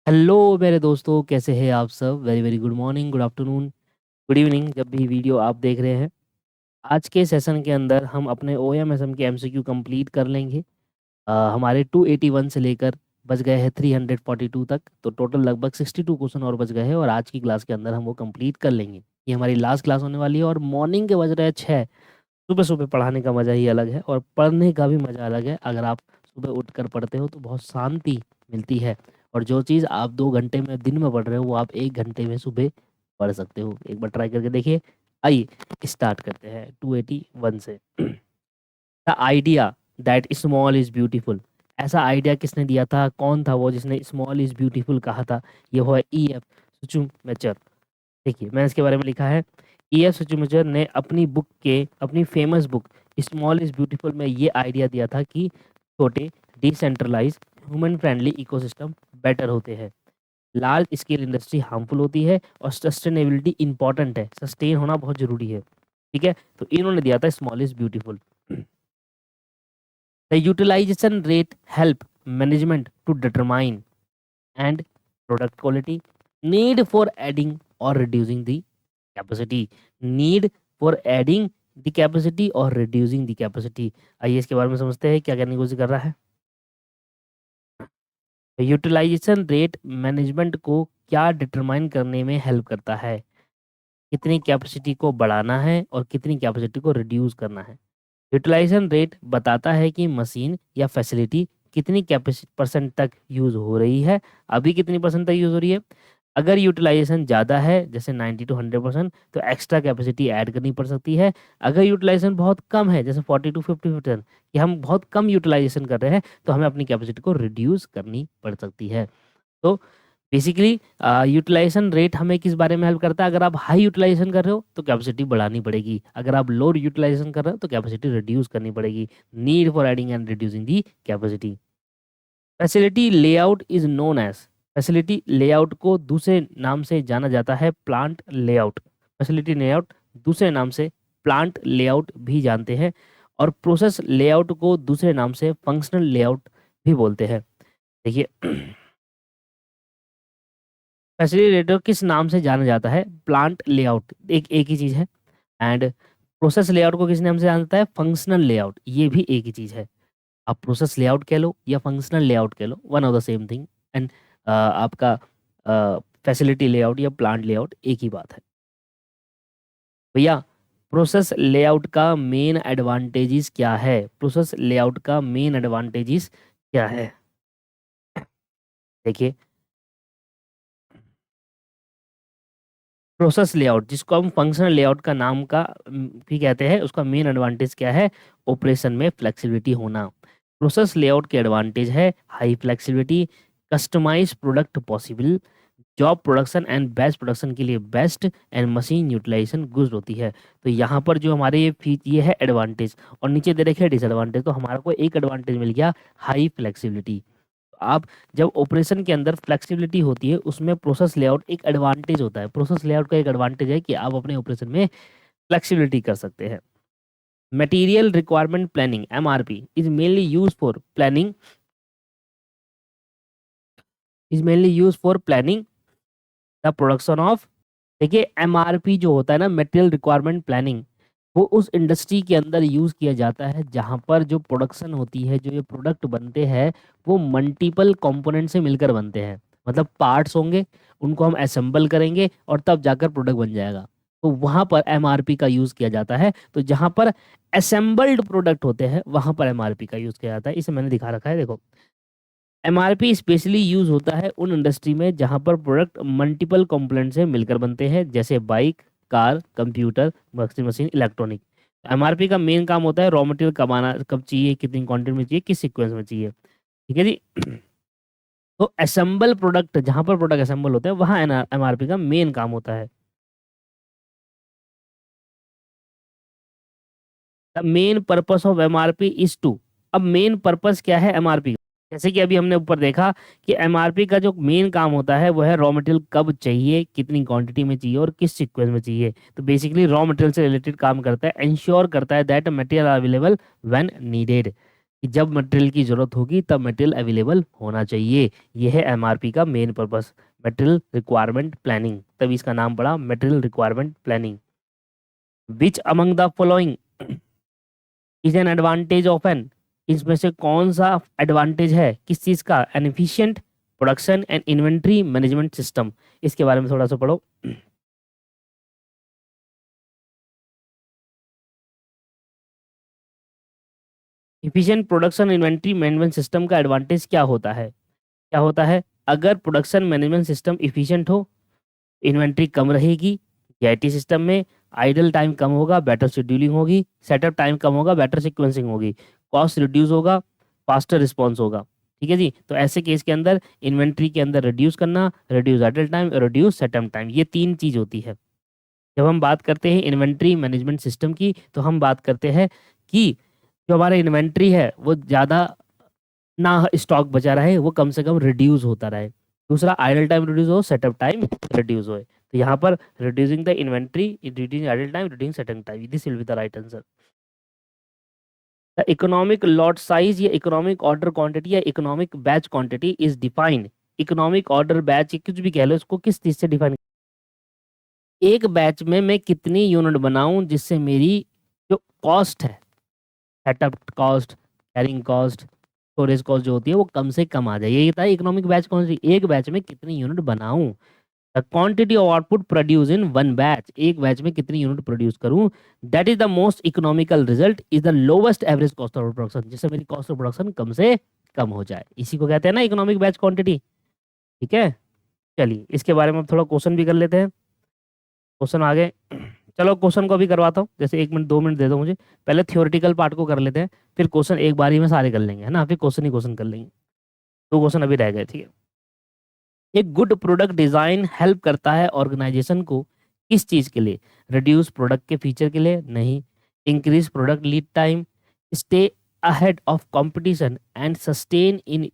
Hello मेरे दोस्तों, कैसे हैं आप सब। Very very good morning, good afternoon, good evening, जब भी वीडियो आप देख रहे हैं। आज के सेशन के अंदर हम अपने ओ एम एस एम के एमसीक्यू कंप्लीट कर लेंगे। हमारे 281 से लेकर बच गए हैं 342 तक, तो टोटल लगभग 62 क्वेश्चन और बच गए हैं और आज की क्लास के अंदर हम वो कंप्लीट कर लेंगे। ये हमारी लास्ट क्लास होने वाली है और मॉर्निंग के बज रहे हैं 6। सुबह सुबह पढ़ाने का मज़ा ही अलग है और पढ़ने का भी मज़ा अलग है। अगर आप सुबह उठकर पढ़ते हो तो बहुत शांति मिलती है, और जो चीज़ आप 2 घंटे में दिन में पढ़ रहे हो वो आप 1 घंटे में सुबह पढ़ सकते हो। एक बार ट्राई करके देखिए। आइए स्टार्ट करते हैं 281 से। The idea that small is beautiful. ऐसा आइडिया किसने दिया था, कौन था वो जिसने स्मॉल इज ब्यूटीफुल कहा था? ये हुआ ई एफ सुचुमेचर। देखिए मैंने इसके बारे में लिखा है। ई एफ सुचुमेचर ने अपनी famous book small is beautiful में ये आइडिया दिया था कि छोटे decentralise human friendly ecosystem better होते हैं। लार्ज स्केल इंडस्ट्री हार्मफुल होती है और सस्टेनेबिलिटी इंपॉर्टेंट है, सस्टेन होना बहुत जरूरी है। ठीक है, तो इन्होंने दिया था small is beautiful. The utilisation rate help management to determine and product quality, need for adding or reducing the capacity, need for adding the capacity or reducing the capacity। आइए इसके बारे में समझते हैं क्या करने की कोशिश कर रहा है। यूटिलाइजेशन रेट मैनेजमेंट को क्या डिटरमाइन करने में हेल्प करता है, कितनी कैपेसिटी को बढ़ाना है और कितनी कैपेसिटी को रिड्यूस करना है। यूटिलाइजेशन रेट बताता है कि मशीन या फैसिलिटी कितनी कैपेसिटी परसेंट तक यूज़ हो रही है, अभी कितनी परसेंट तक यूज़ हो रही है। अगर यूटिलाइजेशन ज़्यादा है जैसे 90 to 100%, तो एक्स्ट्रा कैपेसिटी ऐड करनी पड़ सकती है। अगर यूटिलाइजेशन बहुत कम है जैसे 40 to 50%, कि हम बहुत कम यूटिलाइजेशन कर रहे हैं, तो हमें अपनी कैपेसिटी को रिड्यूस करनी पड़ सकती है। तो बेसिकली यूटिलाइजेशन रेट हमें किस बारे में हेल्प करता है? अगर आप हाई यूटिलाइजेशन कर रहे हो तो कैपेसिटी बढ़ानी पड़ेगी, अगर आप लो यूटिलाइजेशन कर रहे हो तो कैपेसिटी रिड्यूस करनी पड़ेगी। Need for adding and reducing the capacity. Facility layout is known as. Facility layout को दूसरे नाम से जाना जाता है प्लांट लेआउट। फैसिलिटी लेआउट दूसरे नाम से प्लांट लेआउट भी जानते हैं, और प्रोसेस लेआउट को दूसरे नाम से फंक्शनल लेआउट भी बोलते हैं। देखिए फैसिलिटेटर किस नाम से जाना जाता है? प्लांट लेआउट, एक ही चीज है। एंड प्रोसेस लेआउट को किस नाम से जाना जाता है? फंक्शनल लेआउट, ये भी एक ही चीज है। आप प्रोसेस लेआउट कह लो या फंक्शनल लेआउट कह लो, one of the same thing. And आपका फैसिलिटी लेआउट या प्लांट लेआउट एक ही बात है भैया। प्रोसेस लेआउट का मेन एडवांटेजेस क्या है? प्रोसेस लेआउट का मेन एडवांटेजेस क्या है? देखिए प्रोसेस लेआउट जिसको हम फंक्शनल लेआउट का नाम का भी कहते हैं, उसका मेन एडवांटेज क्या है? ऑपरेशन में फ्लेक्सिबिलिटी होना। प्रोसेस लेआउट के एडवांटेज है high flexibility, customise product possible, job production and batch production के लिए best, and machine utilisation good होती है। तो यहाँ पर जो हमारे ये है एडवांटेज, और नीचे दे रखे डिसएडवांटेज। तो हमारा को एक एडवांटेज मिल गया, हाई फ्लेक्सिबिलिटी। आप जब ऑपरेशन के अंदर फ्लेक्सिबिलिटी होती है उसमें प्रोसेस लेआउट एक एडवांटेज होता है। प्रोसेस लेआउट का एक एडवांटेज है कि आप अपने ऑपरेशन में फ्लेक्सिबिलिटी कर सकते हैं। Material requirement planning MRP is mainly use for planning the production of. देखिए एमआरपी जो होता है ना, मटेरियल रिक्वायरमेंट प्लानिंग, वो उस इंडस्ट्री के अंदर यूज किया जाता है जहां पर जो प्रोडक्शन होती है, जो ये प्रोडक्ट बनते हैं, वो मल्टीपल कंपोनेंट से मिलकर बनते हैं। मतलब पार्ट्स होंगे, उनको हम असेंबल करेंगे और तब जाकर प्रोडक्ट बन जाएगा। तो वहां पर एमआरपी का यूज किया जाता है। तो जहां पर असेंबल्ड प्रोडक्ट होते हैं वहां पर एमआरपी का यूज किया जाता है। इसे मैंने दिखा रखा है, देखो। एमआरपी स्पेशली यूज होता है उन इंडस्ट्री में जहां पर प्रोडक्ट मल्टीपल कंपोनेंट से मिलकर बनते हैं, जैसे bike, car, computer, washing machine, electronic. MRP का मेन काम होता है रॉ मटेरियल कमाना, कब चाहिए, कितनी क्वांटिटी में चाहिए, किस सीक्वेंस में चाहिए। ठीक है जी। तो असेंबल प्रोडक्ट, जहां पर प्रोडक्ट असेंबल होते हैं वहां एमआरपी का मेन काम होता है। The main purpose of MRP is to. अब मेन पर्पस क्या है एमआरपी? जैसे कि अभी हमने ऊपर देखा कि एमआरपी का जो मेन काम होता है वो है रॉ मटेरियल कब चाहिए, कितनी क्वांटिटी में चाहिए और किस सीक्वेंस में चाहिए। तो बेसिकली रॉ मटेरियल से रिलेटेड काम करता है, इंश्योर करता है that material available when needed. कि जब मटेरियल की ज़रूरत होगी तब मटेरियल अवेलेबल होना चाहिए। ये है एमआरपी का main purpose, material requirement planning, तभी इसका नाम पड़ा material requirement planning. Which among the following is an advantage of an, इसमें से कौन सा एडवांटेज है किस चीज़ का, an efficient production and inventory management system. इसके बारे में थोड़ा सा पढ़ो। Efficient production inventory management system का एडवांटेज क्या होता है? क्या होता है? अगर प्रोडक्शन मैनेजमेंट सिस्टम इफिशिएंट हो, इन्वेंट्री कम रहेगी, आईटी सिस्टम में आइडल टाइम कम होगा, बेटर शेड्यूलिंग होगी, सेटअप टाइम कम होगा, बेटर सीक्वेंसिंग होगी, कॉस्ट रिड्यूस होगा, फास्टर रिस्पॉन्स होगा। ठीक है जी। तो ऐसे केस के अंदर इन्वेंट्री के अंदर रिड्यूस करना, reduce idle time, reduce setup time, ये तीन चीज होती है। जब हम बात करते हैं इन्वेंट्री मैनेजमेंट सिस्टम की, तो हम बात करते हैं कि जो हमारा इन्वेंट्री है वो ज़्यादा ना स्टॉक बचा रहे, वो कम से कम रिड्यूस होता रहे। दूसरा, आइडल टाइम रिड्यूस हो, सेटअप टाइम रिड्यूस हो। तो यहाँ पर reducing the inventory, reducing idle time, reducing setup time, this will be the right answer. The economic lot size या इकोनॉमिक ऑर्डर क्वांटिटी या economic batch quantity is defined. Economic order batch कुछ भी कह लो, इसको किस चीज से डिफाइन? एक बैच में मैं कितनी यूनिट बनाऊं जिससे मेरी जो कॉस्ट है, setup cost, carrying cost, storage cost जो होती है वो कम से कम आ जाए। ये था इकोनॉमिक बैच कौन सी, एक बैच में कितनी यूनिट बनाऊं। The quantity of output produce in one batch, एक बैच में कितनी यूनिट प्रोड्यूस करूं, that is the most economical result is the lowest average cost of production, जिससे मेरी कॉस्ट ऑफ प्रोडक्शन कम से कम हो जाए। इसी को कहते हैं ना इकोनॉमिक बैच क्वांटिटी। ठीक है, चलिए इसके बारे में अब थोड़ा क्वेश्चन भी कर लेते हैं। क्वेश्चन आगे, चलो क्वेश्चन को भी करवाता हूँ, जैसे 1 मिनट 2 मिनट दे दो मुझे। पहले थ्योरेटिकल पार्ट को कर लेते हैं, फिर क्वेश्चन एक बारी में सारे कर लेंगे, है ना, फिर क्वेश्चन ही क्वेश्चन कर लेंगे। दो क्वेश्चन अभी रह गए, ठीक है। एक गुड प्रोडक्ट डिजाइन हेल्प करता है ऑर्गेनाइजेशन को किस चीज के लिए? रिड्यूस प्रोडक्ट के फीचर के लिए? नहीं। Increase product lead time, stay ahead of competition and sustain in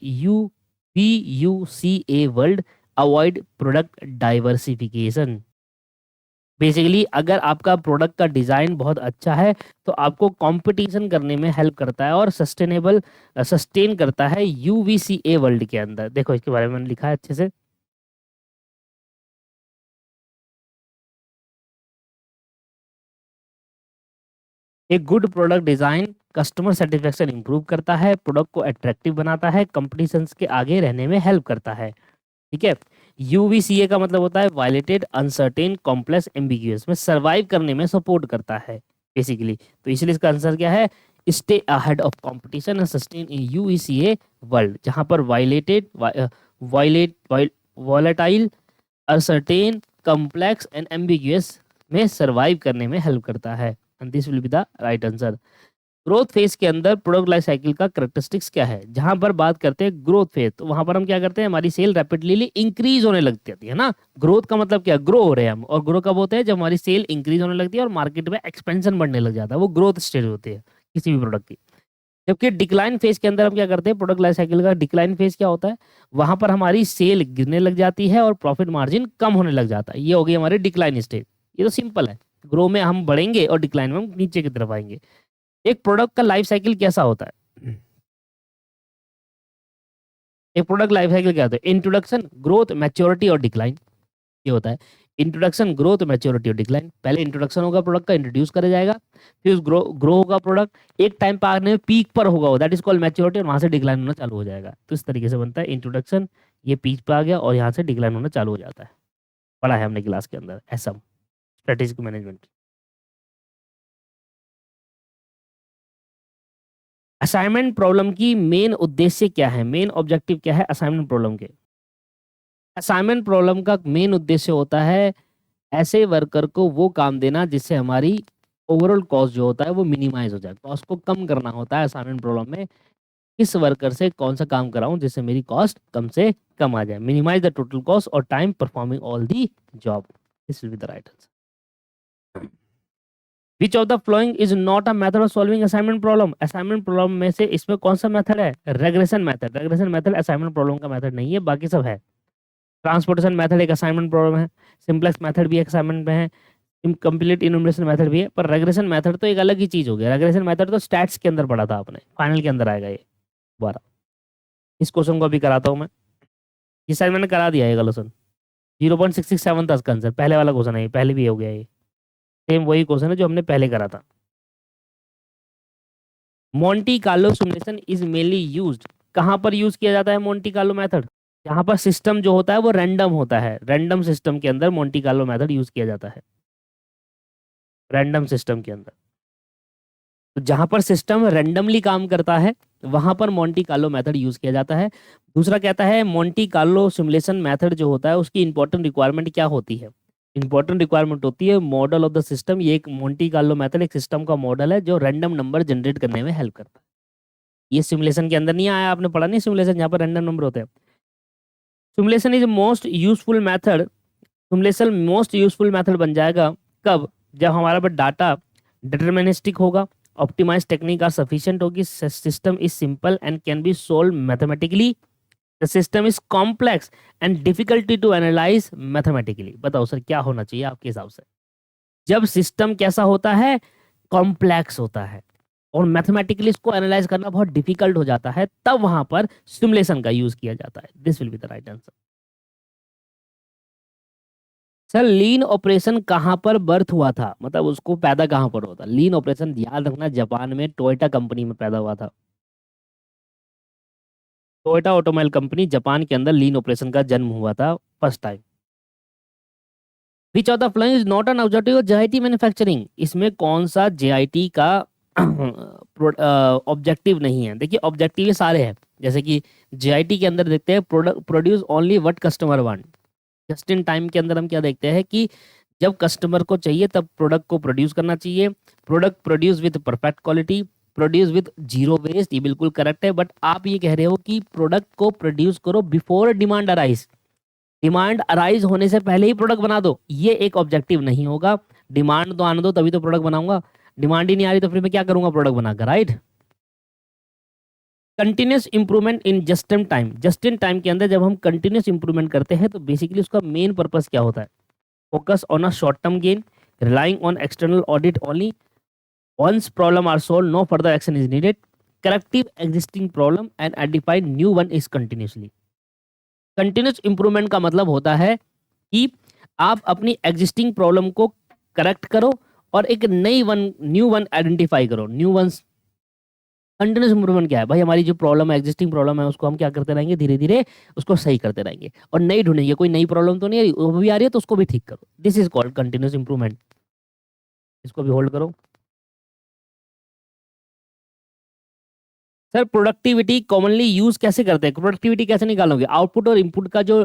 UCA world, avoid product diversification. Basically अगर आपका प्रोडक्ट का डिज़ाइन बहुत अच्छा है तो आपको कंपटीशन करने में हेल्प करता है और सस्टेन करता है यूवीसीए वर्ल्ड के अंदर। देखो इसके बारे में मैंने लिखा है अच्छे से। एक good product design customer satisfaction improve करता है, प्रोडक्ट को अट्रैक्टिव बनाता है, कंपटीशन के आगे रहने में हेल्प करता है। ठीक है। यूवीसीए का मतलब होता है वायलेटेड अनसर्टेन कॉम्प्लेक्स एम्बिग्यूअस, में सर्वाइव करने में सपोर्ट करता है बेसिकली। तो इसलिए इसका आंसर क्या है? Stay ahead of competition and sustain in VUCA world, जहां पर violated violet volatile uncertain complex and ambiguous में सर्वाइव करने में हेल्प करता है। And this will be the right answer. Growth phase के अंदर प्रोडक्ट लाइफ साइकिल का करेक्टरिस्टिक्स क्या है? जहां पर बात करते हैं ग्रोथ फेज, तो वहां पर हम क्या करते हैं, हमारी सेल रैपिडली इंक्रीज होने लगती है ना। ग्रोथ का मतलब क्या? ग्रो हो रहे हैं हम, और ग्रो कब होते हैं? जब हमारी सेल इंक्रीज होने लगती है और मार्केट में एक्सपेंशन बढ़ने लग जाता है, वो ग्रोथ स्टेज होती है किसी भी प्रोडक्ट की। जबकि डिक्लाइन फेज के अंदर हम क्या करते हैं, प्रोडक्ट लाइफ साइकिल का डिक्लाइन फेज क्या होता है? वहां पर हमारी सेल गिरने लग जाती है और प्रॉफिट मार्जिन कम होने लग जाता है, ये हो गई हमारी डिक्लाइन स्टेज। ये तो सिंपल है, ग्रो में हम बढ़ेंगे और डिक्लाइन में हम नीचे की तरफ आएंगे। एक प्रोडक्ट का लाइफ साइकिल कैसा होता है? एक प्रोडक्ट लाइफ साइकिल क्या होता है? इंट्रोडक्शन, ग्रोथ, मैच्योरिटी और डिक्लाइन, ये होता है। इंट्रोडक्शन, ग्रोथ, मैच्योरिटी और डिक्लाइन। पहले इंट्रोडक्शन होगा प्रोडक्ट का, इंट्रोड्यूस करा जाएगा, फिर ग्रो ग्रो होगा प्रोडक्ट, एक टाइम पर आने में पीक पर होगा, दैट इज कॉल्ड मैच्योरिटी, और वहां से डिक्लाइन होना चालू हो जाएगा। तो इस तरीके से बनता है इंट्रोडक्शन, ये पीक पर आ गया और यहाँ से डिक्लाइन होना चालू हो जाता है। पढ़ा है हमने क्लास के अंदर ऐसा, स्ट्रेटेजिक मैनेजमेंट। असाइनमेंट प्रॉब्लम की मेन उद्देश्य क्या है? मेन ऑब्जेक्टिव क्या है असाइनमेंट प्रॉब्लम के? असाइनमेंट प्रॉब्लम का मेन उद्देश्य होता है ऐसे वर्कर को वो काम देना जिससे हमारी ओवरऑल कॉस्ट जो होता है वो मिनिमाइज हो जाए। कॉस्ट को कम करना होता है असाइनमेंट प्रॉब्लम में। किस वर्कर से कौन सा काम कराऊं जिससे मेरी कॉस्ट कम से कम आ जाए, मिनिमाइज द टोटल कॉस्ट और time performing all the job, this will be the right answer. Which of the following is not a method of solving assignment problem? Assignment problem में से इसमें कौन सा मेथड है? Regression method. Regression method assignment problem का method नहीं है, बाकी सब है। ट्रांसपोर्टेशन मेथड एक असाइनमेंट प्रॉब्लम है, सिंपलेक्स मेथड भी एक असाइनमेंट में है, इनकम्प्लीट इनुमरेशन मेथड भी है, पर रेग्रेशन मेथड तो एक अलग ही चीज हो गया। रेग्रेशन मेथड तो स्टैट्स के अंदर पढ़ा था आपने, फाइनल के अंदर आएगा ये दोबारा। इस क्वेश्चन को अभी कराता हूँ मैं। ये शायद मैंने करा दिया है क्वेश्चन। 0.667 था इसका आंसर, पहले वाला क्वेश्चन है ये, पहले भी हो गया ये। सेम वही क्वेश्चन है जो हमने पहले करा था। Monte Carlo simulation is mainly used, कहाँ पर यूज किया जाता है मोंटी कार्लो मेथड? जहाँ पर सिस्टम जो होता है वो रैंडम होता है, रैंडम सिस्टम के अंदर मोंटी कार्लो मेथड यूज किया जाता है, रैंडम सिस्टम के अंदर। तो जहां पर सिस्टम रैंडमली काम करता है वहां पर मोंटी कार्लो मेथड यूज किया जाता है। दूसरा कहता है मोंटी कार्लो सिमुलेशन मेथड जो होता है उसकी इंपॉर्टेंट रिक्वायरमेंट क्या होती है? इंपॉर्टेंट रिक्वायरमेंट होती है मॉडल ऑफ द सिस्टम। ये एक मोंटी कार्लो मेथड एक सिस्टम का मॉडल है जो रैंडम नंबर जनरेट करने में हेल्प करता है। ये सिमुलेशन के अंदर नहीं आया, आपने पढ़ा नहीं सिमुलेशन जहाँ पर रैंडम नंबर होते हैं। Simulation is most useful method, simulation most useful method बन जाएगा कब? जब हमारा पास डाटा डिटरमिनिस्टिक होगा, ऑप्टिमाइज टेक्निक आर सफिशिएंट होगी, system is simple and can be solve mathematically, the system is complex and difficulty to analyse mathematically. बताओ sir क्या होना चाहिए आपके हिसाब से? जब सिस्टम कैसा होता है? कॉम्प्लेक्स होता है और मैथमेटिकली इसको एनालाइज करना बहुत डिफिकल्ट हो जाता है, तब वहां पर सिमुलेशन का यूज किया जाता है। This will be the right answer. Sir lean operation कहाँ पर बर्थ हुआ था, मतलब उसको पैदा कहाँ पर हुआ था? लीन ऑपरेशन याद रखना जापान में टोयोटा कंपनी में पैदा हुआ था। टोयोटा ऑटोमोबाइल कंपनी जापान के अंदर लीन ऑपरेशन का जन्म हुआ था first time. Which of the following is not an objective of JIT manufacturing, इसमें कौन सा जेआईटी का ऑब्जेक्टिव नहीं है? देखिए ऑब्जेक्टिव सारे हैं, जैसे कि जेआईटी के अंदर देखते हैं product produce only what customer want. Just in time के अंदर हम क्या देखते हैं कि जब कस्टमर को चाहिए तब प्रोडक्ट को प्रोड्यूस करना चाहिए। Product produce with perfect quality, produce with zero waste, ये बिल्कुल करेक्ट है। बट आप ये कह रहे हो कि प्रोडक्ट को प्रोड्यूस करो before demand arise, demand arise होने से पहले ही प्रोडक्ट बना दो, ये एक ऑब्जेक्टिव नहीं होगा। डिमांड तो आने दो तभी तो प्रोडक्ट बनाऊंगा, डिमांड ही नहीं आ रही तो फिर मैं क्या करूंगा प्रोडक्ट बनाकर, right? Continuous improvement in just in time, just in time के अंदर जब हम कंटिन्यूस इंप्रूवमेंट करते हैं तो बेसिकली उसका मेन पर्पस क्या होता है? Focus on a short term gain, relying on external audit only, once problem are solve no further action is needed, corrective existing problem and identify new one is continuously. Continuous improvement का मतलब होता है कि आप अपनी existing problem को correct करो और एक नई वन न्यू वन आइडेंटिफाई करो, न्यू वन। कंटिन्यूस इंप्रूवमेंट क्या है भाई? हमारी जो प्रॉब्लम है, एग्जिस्टिंग प्रॉब्लम है, उसको हम क्या करते रहेंगे, धीरे धीरे उसको सही करते रहेंगे और नई ढूंढेंगे, कोई नई प्रॉब्लम तो नहीं आ रही, वो भी आ रही है तो उसको भी ठीक करो। This is called continuous improvement. इसको भी होल्ड करो। सर प्रोडक्टिविटी कॉमनली यूज कैसे करते हैं? प्रोडक्टिविटी कैसे निकालोगे? आउटपुट और इनपुट का जो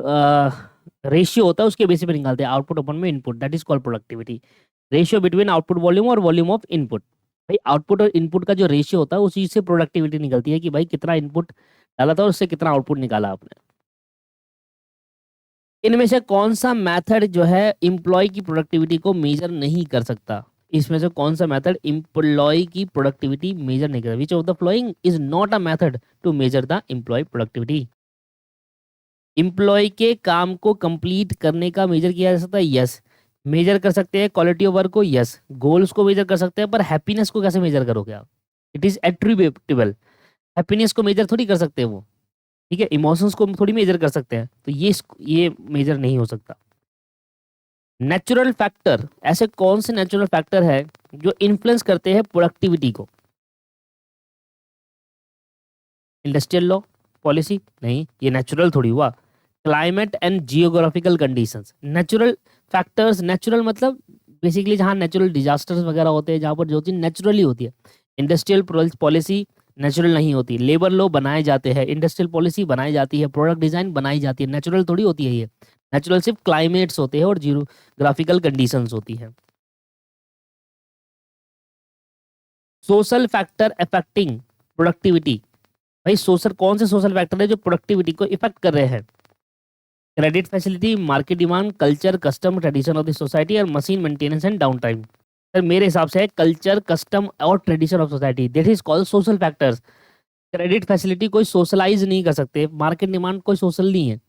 रेशियो होता है उसके बेसिस पे निकालते हैं, आउटपुट अपन में input, that is called productivity. Ratio between output volume और वॉल्यूम ऑफ इनपुट। भाई आउटपुट और इनपुट का जो रेशियो होता है उस चीज से प्रोडक्टिविटी निकलती है कि भाई कितना इनपुट डाला था और उससे कितना आउटपुट निकाला आपने। इनमें से कौन सा मेथड जो है एम्प्लॉय की प्रोडक्टिविटी को मेजर नहीं कर सकता? इसमें से कौन सा मेथड एम्प्लॉय की प्रोडक्टिविटी मेजर नहीं करता? Which of the following is not a method to measure the employ productivity? Employ के काम को कंप्लीट करने का मेजर किया जा सकता है, यस। मेजर कर सकते हैं क्वालिटी ऑफ वर्क को, यस। गोल्स को मेजर कर सकते हैं, पर हैप्पीनेस को कैसे मेजर करोगे आप? It is attributable. हैप्पीनेस को मेजर थोड़ी कर सकते हैं वो, ठीक है? इमोशंस को थोड़ी मेजर कर सकते हैं, तो ये मेजर नहीं हो सकता। नेचुरल फैक्टर, ऐसे कौन से नेचुरल फैक्टर है जो इन्फ्लुएंस करते हैं प्रोडक्टिविटी को? Industrial law, policy? नहीं, ये नेचुरल थोड़ी हुआ। Climate and geographical conditions, natural factors. Natural मतलब बेसिकली जहाँ नेचुरल डिजास्टर्स वगैरह होते हैं, जहाँ पर जो चीज़ नेचुरली होती है। इंडस्ट्रियल पॉलिसी नेचुरल नहीं होती। लेबर लॉ बनाए जाते हैं, इंडस्ट्रियल पॉलिसी बनाई जाती है, प्रोडक्ट डिजाइन बनाई जाती है, नेचुरल थोड़ी होती है ये। नेचुरल सिर्फ क्लाइमेट्स होते हैं और जियोग्राफिकल कंडीशंस होती है। सोशल फैक्टर अफेक्टिंग प्रोडक्टिविटी, भाई सोशल कौन से सोशल फैक्टर है जो प्रोडक्टिविटी को इफेक्ट कर रहे हैं? Credit facility, market demand, culture, custom, tradition of the society और machine maintenance and down time. Sir मेरे हिसाब से है कल्चर, कस्टम और tradition of society, that is called social factors. Credit facility कोई सोशलाइज नहीं कर सकते, मार्केट डिमांड कोई सोशल नहीं है,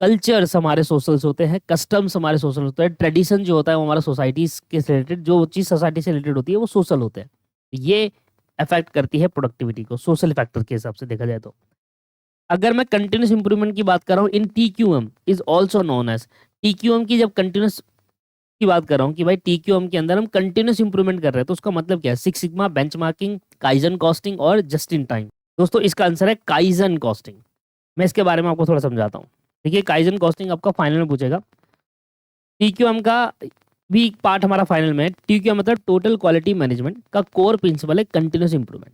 कल्चर्स हमारे सोशल्स होते हैं, कस्टम्स हमारे सोशल होते हैं, ट्रेडिशन जो होता है वो हमारा सोसाइटी के रिलेटेड, जो चीज़ सोसाइटी से रिलेटेड होती है वो सोशल होते हैं। ये अफेक्ट करती है प्रोडक्टिविटी को, सोशल फैक्टर के हिसाब से देखा जाए तो। अगर मैं कंटिन्यूस इंप्रूवमेंट की बात कर रहा हूँ, in TQM is also known as, TQM की जब कंटिन्यूस की बात कर रहा हूँ कि भाई TQM के अंदर हम कंटिन्यूस इंप्रूवमेंट कर रहे हैं, तो उसका मतलब क्या है? Six sigma, benchmarking, kaizen costing और जस्ट इन टाइम। दोस्तों इसका आंसर है काइजन कॉस्टिंग। मैं इसके बारे में आपको थोड़ा समझाता हूँ। देखिए काइजन कॉस्टिंग आपका फाइनल में पूछेगा। TQM का भी एक पार्ट हमारा फाइनल में है। TQM मतलब टोटल क्वालिटी मैनेजमेंट का कोर प्रिंसिपल है कंटिन्यूस इंप्रूवमेंट,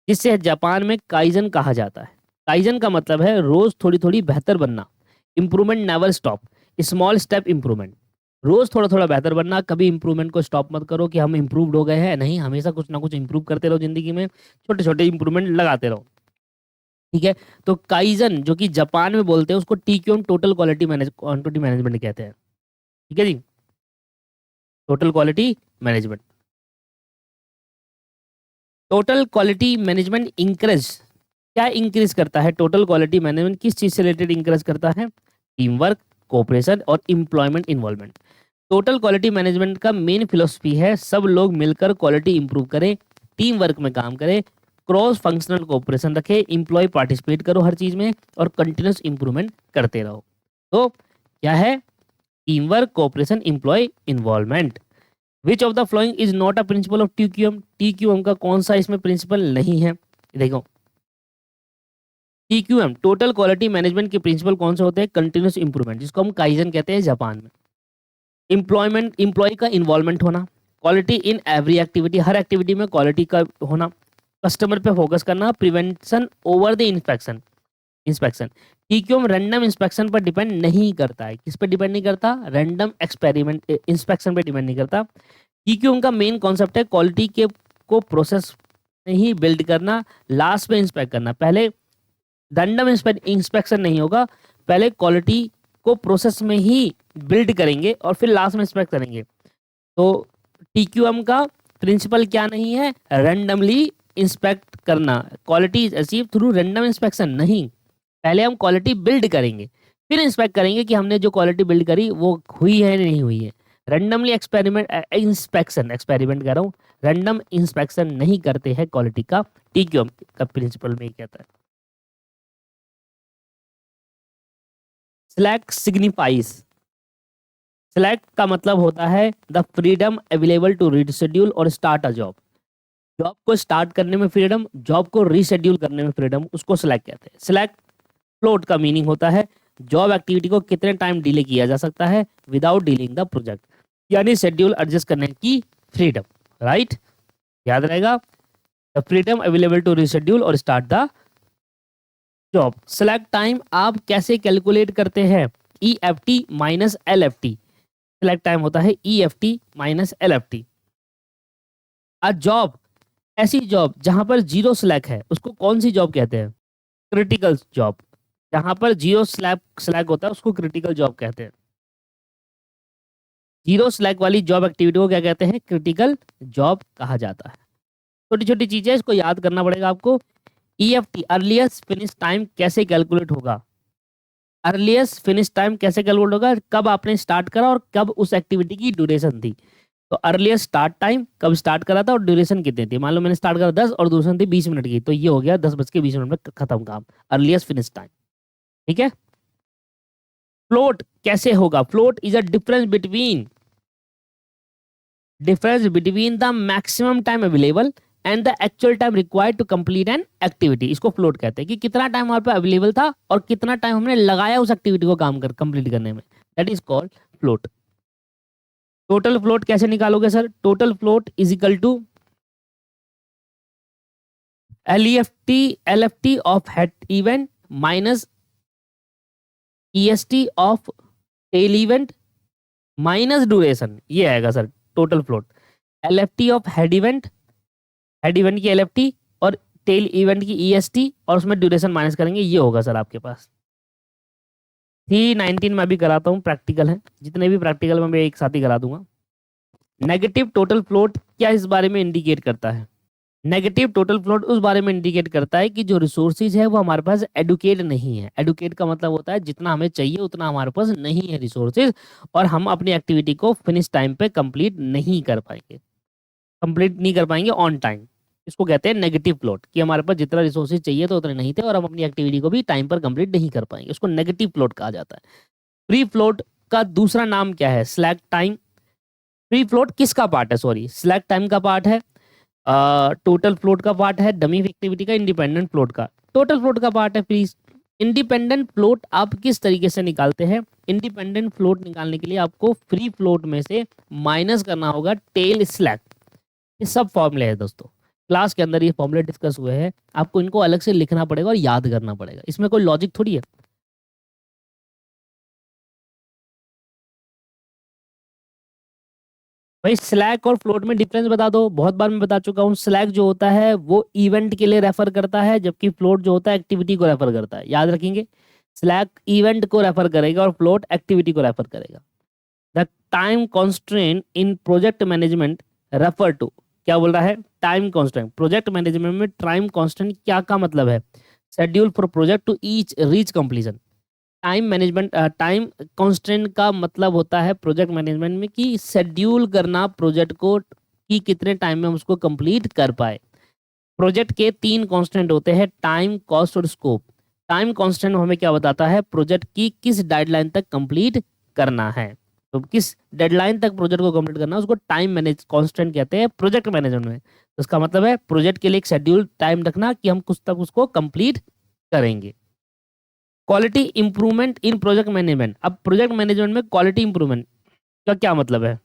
जिससे जापान में काइजन कहा जाता है। काइजन का मतलब है रोज थोड़ी थोड़ी बेहतर बनना, improvement never stop, small step improvement. रोज थोड़ा थोड़ा बेहतर बनना, कभी इंप्रूवमेंट को स्टॉप मत करो कि हम इंप्रूव्ड हो गए हैं, नहीं, हमेशा कुछ ना कुछ इंप्रूव करते रहो जिंदगी में, छोटे छोटे इंप्रूवमेंट लगाते रहो। ठीक है, तो काइजन जो कि जापान में बोलते हैं उसको TQM टोटल क्वांटिटी मैनेजमेंट कहते हैं। ठीक है जी, total quality management. Total quality management increase, क्या इंक्रीज करता है? टोटल क्वालिटी मैनेजमेंट किस चीज से रिलेटेड इंक्रीज करता है? टीम वर्क, कोऑपरेशन और employment involvement. Total quality management का मेन फिलोसफी है सब लोग मिलकर क्वालिटी इंप्रूव करें, टीम वर्क में काम करें, क्रॉस फंक्शनल कोऑपरेशन रखें, एम्प्लॉय पार्टिसिपेट करो हर चीज में और कंटिन्यूस इंप्रूवमेंट करते रहो। तो क्या है? Team work, cooperation, employ involvement. Which of the following is not a principle of TQM? TQM का कौन सा इसमें प्रिंसिपल नहीं है? देखो TQM टोटल क्वालिटी मैनेजमेंट के प्रिंसिपल कौन से होते हैं? कंटिन्यूस इंप्रूवमेंट, जिसको हम काइजन कहते हैं जापान में। एम्प्लॉयमेंट, एम्प्लॉय का इन्वॉल्वमेंट होना, quality in every activity, her activity में क्वालिटी का होना, कस्टमर पे फोकस करना, prevention over the inspection. Inspection TQM random inspection पर डिपेंड नहीं करता है। किस पे डिपेंड नहीं करता? रैंडम एक्सपेरिमेंट इंस्पेक्शन पे डिपेंड नहीं करता। TQM का मेन कॉन्सेप्ट है क्वालिटी के को प्रोसेस में ही बिल्ड करना, लास्ट में इंस्पेक्ट करना। पहले रैंडम इंस्पेक्शन नहीं होगा, पहले क्वालिटी को प्रोसेस में ही बिल्ड करेंगे और फिर लास्ट में इंस्पेक्ट करेंगे। तो TQM का प्रिंसिपल क्या नहीं है? रैंडमली इंस्पेक्ट करना। Quality is achieve through random inspection नहीं, पहले हम क्वालिटी बिल्ड करेंगे फिर इंस्पेक्ट करेंगे कि हमने जो क्वालिटी बिल्ड करी वो हुई है नहीं हुई है। रैंडमली एक्सपेरिमेंट कर रहा हूँ, रैंडम इंस्पेक्शन नहीं करते हैं क्वालिटी का। TQM का प्रिंसिपल में कहता है। सिलेक्ट सिग्निफाइज, सिलेक्ट का मतलब होता है the freedom available to reschedule और स्टार्ट अ जॉब। जॉब को स्टार्ट करने में फ्रीडम, जॉब को रीशेड्यूल करने में फ्रीडम, उसको सिलेक्ट कहते हैं। सिलेक्ट फ्लोट का मीनिंग होता है जॉब एक्टिविटी को कितने टाइम डिले किया जा सकता है विदाउट डीलिंग द प्रोजेक्ट, यानी शेड्यूल एडजस्ट करने की फ्रीडम। राइट, याद रहेगा, the freedom available to reschedule और start the job. Slack time आप कैसे कैलकुलेट करते हैं? EFT minus LFT। Slack time होता है EFT minus LFT। A job, ऐसी जॉब जहां पर जीरो स्लैक है उसको कौन सी जॉब कहते हैं? Critical job. जहां पर जीरो स्लैक होता है उसको क्रिटिकल जॉब कहते हैं। जीरो स्लैक वाली जॉब एक्टिविटी को क्या कहते हैं? क्रिटिकल जॉब कहा जाता है। छोटी छोटी चीजें इसको याद करना पड़ेगा आपको। EFT अर्लीस्ट फिनिश टाइम कैसे कैलकुलेट होगा? अर्लीस्ट फिनिश टाइम कैसे कैलकुलेट होगा? कब आपने स्टार्ट करा और कब उस एक्टिविटी की ड्यूरेशन थी। तो अर्लीस्ट स्टार्ट टाइम कब स्टार्ट करा था और ड्यूरेशन कितनी थी। मान लो मैंने स्टार्ट करा 10 और ड्यूरेशन थी 20 मिनट की, तो ये हो गया 10:20 में खत्म काम, अर्लीस्ट फिनिश टाइम। ठीक है। फ्लोट कैसे होगा? Float is a difference between the maximum time available and the actual time required to complete an activity. इसको फ्लोट कहते हैं कि कितना टाइम हमारे पास अवेलेबल था और कितना टाइम हमने लगाया उस एक्टिविटी को काम कर कंप्लीट करने में। That is called float. Total float कैसे निकालोगे sir? Total float is equal to LFT of head event minus EST of tail event minus duration, ये आएगा sir total float. LFT of head event की LFT और tail event की EST और उसमें duration minus करेंगे, ये होगा सर आपके पास। 319 में भी कराता हूँ, प्रैक्टिकल है, जितने भी प्रैक्टिकल में मैं एक साथ ही करा दूंगा। नेगेटिव टोटल फ्लोट क्या इस बारे में इंडिकेट करता है? नेगेटिव टोटल फ्लोट उस बारे में इंडिकेट करता है कि जो रिसोर्सेज है वो हमारे पास एडुकेट नहीं है। एडुकेट का मतलब होता है जितना हमें चाहिए उतना हमारे पास नहीं है रिसोर्सेज, और हम अपनी एक्टिविटी को फिनिश टाइम पे कंप्लीट नहीं कर पाएंगे, कंप्लीट नहीं कर पाएंगे ऑन टाइम। इसको कहते हैं नेगेटिव फ्लोट, कि हमारे पास जितना रिसोर्सेज चाहिए तो उतने नहीं थे और हम अपनी एक्टिविटी को भी टाइम पर कंप्लीट नहीं कर पाएंगे, उसको नेगेटिव फ्लोट कहा जाता है। फ्री फ्लोट का दूसरा नाम क्या है? Slack time. फ्री फ्लोट किसका पार्ट है? सॉरी, स्लैक टाइम का पार्ट है, टोटल फ्लोट का पार्ट है, डमी एक्टिविटी का, इंडिपेंडेंट फ्लोट का। टोटल फ्लोट का पार्ट है फ्री। इंडिपेंडेंट फ्लोट आप किस तरीके से निकालते हैं? इंडिपेंडेंट फ्लोट निकालने के लिए आपको फ्री फ्लोट में से माइनस करना होगा टेल स्लैक। ये सब फॉर्मूले है दोस्तों, क्लास के अंदर ये फॉर्मूले डिस्कस हुए हैं, आपको इनको अलग से लिखना पड़ेगा और याद करना पड़ेगा, इसमें कोई लॉजिक थोड़ी है। भाई स्लैक और फ्लोट में डिफरेंस बता दो। बहुत बार मैं बता चुका हूँ, स्लैक जो होता है वो इवेंट के लिए रेफर करता है, जबकि फ्लोट जो होता है एक्टिविटी को रेफर करता है। याद रखेंगे, स्लैक इवेंट को रेफर करेगा और फ्लोट एक्टिविटी को रेफर करेगा। The time constraint in project management refer to, क्या बोल रहा है? Time constant. प्रोजेक्ट मैनेजमेंट में टाइम कॉन्स्टेंट क्या का मतलब है? Schedule for project to each reach completion. Time management, time constant का मतलब होता है प्रोजेक्ट मैनेजमेंट में कि शेड्यूल करना प्रोजेक्ट को कि कितने टाइम में हम उसको कंप्लीट कर पाए। प्रोजेक्ट के तीन कांस्टेंट होते हैं, टाइम, कॉस्ट और स्कोप। टाइम कांस्टेंट हमें क्या बताता है? प्रोजेक्ट की किस डेडलाइन तक कंप्लीट करना है। तो किस डेडलाइन तक प्रोजेक्ट को कंप्लीट करना है उसको टाइम मैनेज कांस्टेंट कहते हैं प्रोजेक्ट मैनेजमेंट में। तो इसका मतलब है प्रोजेक्ट के लिए एक शेड्यूल टाइम रखना कि हम कुछ तक उसको कंप्लीट करेंगे। Quality improvement in project management. अब प्रोजेक्ट मैनेजमेंट में क्वालिटी इंप्रूवमेंट का क्या मतलब है?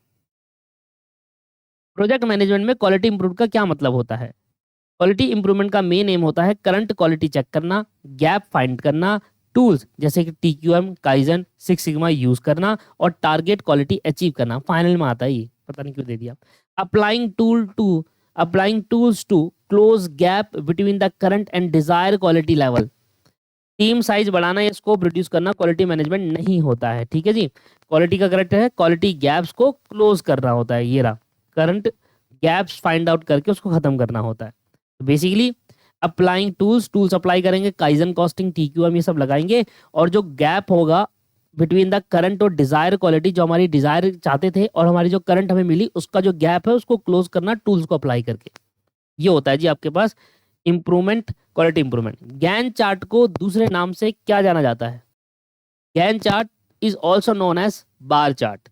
प्रोजेक्ट मैनेजमेंट में क्वालिटी इंप्रूव का क्या मतलब होता है? क्वालिटी इंप्रूवमेंट का मेन एम होता है करंट क्वालिटी चेक करना, गैप फाइंड करना, टूल्स जैसे कि TQM, kaizen, six sigma use करना और टारगेट क्वालिटी अचीव करना। फाइनल में आता है ये, पता नहीं क्यों दे दिया। Applying tools to close gap between the current and desire quality level. Team size बढ़ाना या स्कोप रिड्यूस करना क्वालिटी मैनेजमेंट नहीं होता है, ठीक है जी। क्वालिटी का करेक्ट है क्वालिटी गैप्स को क्लोज करना होता है, ये रहा करंट गैप्स फाइंड आउट करके उसको खत्म करना होता है। बेसिकली अप्लाइंग टूल्स अप्लाई करेंगे, काइजन, कॉस्टिंग, टीक्यूएम ये सब लगाएंगे, और जो गैप होगा बिटवीन द करंट और डिजायर क्वालिटी, जो हमारी डिजायर चाहते थे और हमारी जो करंट हमें मिली, उसका जो गैप है उसको क्लोज करना टूल्स को अप्लाई करके। ये होता है जी आपके पास improvement, quality improvement. Gantt chart को दूसरे नाम से क्या जाना जाता है? Gantt chart is also known as bar chart.